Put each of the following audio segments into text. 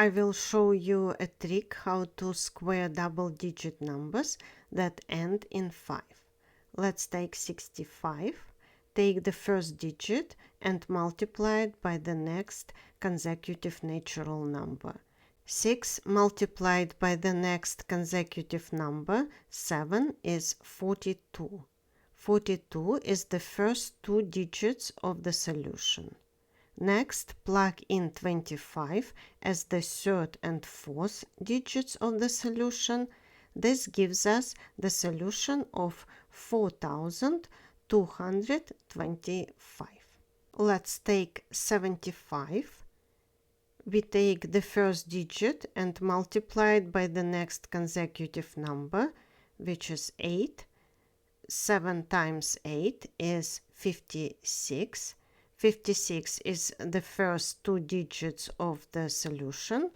I will show you a trick how to square double-digit numbers that end in 5. Let's take 65, take the first digit and multiply it by the next consecutive natural number. 6 multiplied by the next consecutive number, 7, is 42. 42 is the first two digits of the solution. Next, plug in 25 as the third and fourth digits of the solution. This gives us the solution of 4225. Let's take 75. We take the first digit and multiply it by the next consecutive number, which is 8. 7 times 8 is 56. 56 is the first two digits of the solution.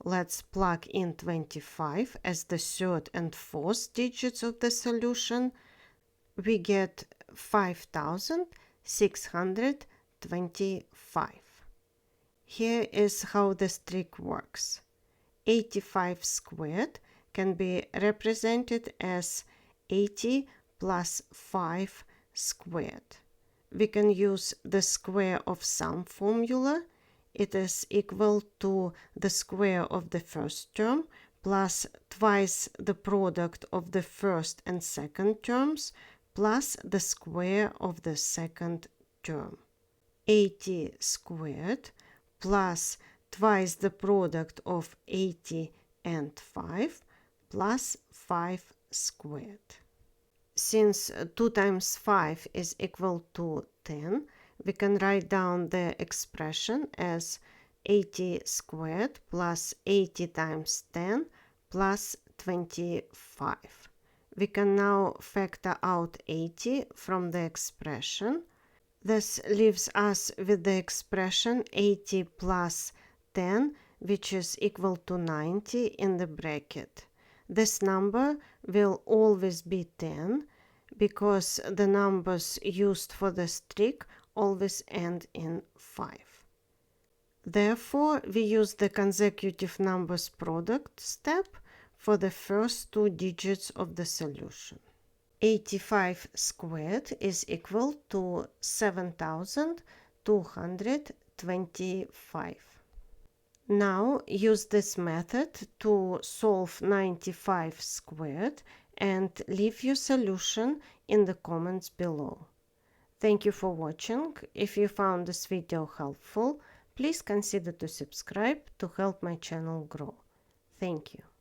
Let's plug in 25 as the third and fourth digits of the solution. We get 5625. Here is how this trick works. 85 squared can be represented as 80 plus 5 squared. We can use the square of sum formula. It is equal to the square of the first term plus twice the product of the first and second terms plus the square of the second term. 80 squared plus twice the product of 80 and 5 plus 5 squared. Since 2 times 5 is equal to 10, we can write down the expression as 80 squared plus 80 times 10 plus 25. We can now factor out 80 from the expression. This leaves us with the expression 80 plus 10, which is equal to 90 in the bracket. This number will always be 10 because the numbers used for this trick always end in 5. Therefore, we use the consecutive numbers product step for the first two digits of the solution. 85 squared is equal to 7225. Now use this method to solve 95 squared and leave your solution in the comments below. Thank you for watching. If you found this video helpful, please consider to subscribe to help my channel grow. Thank you.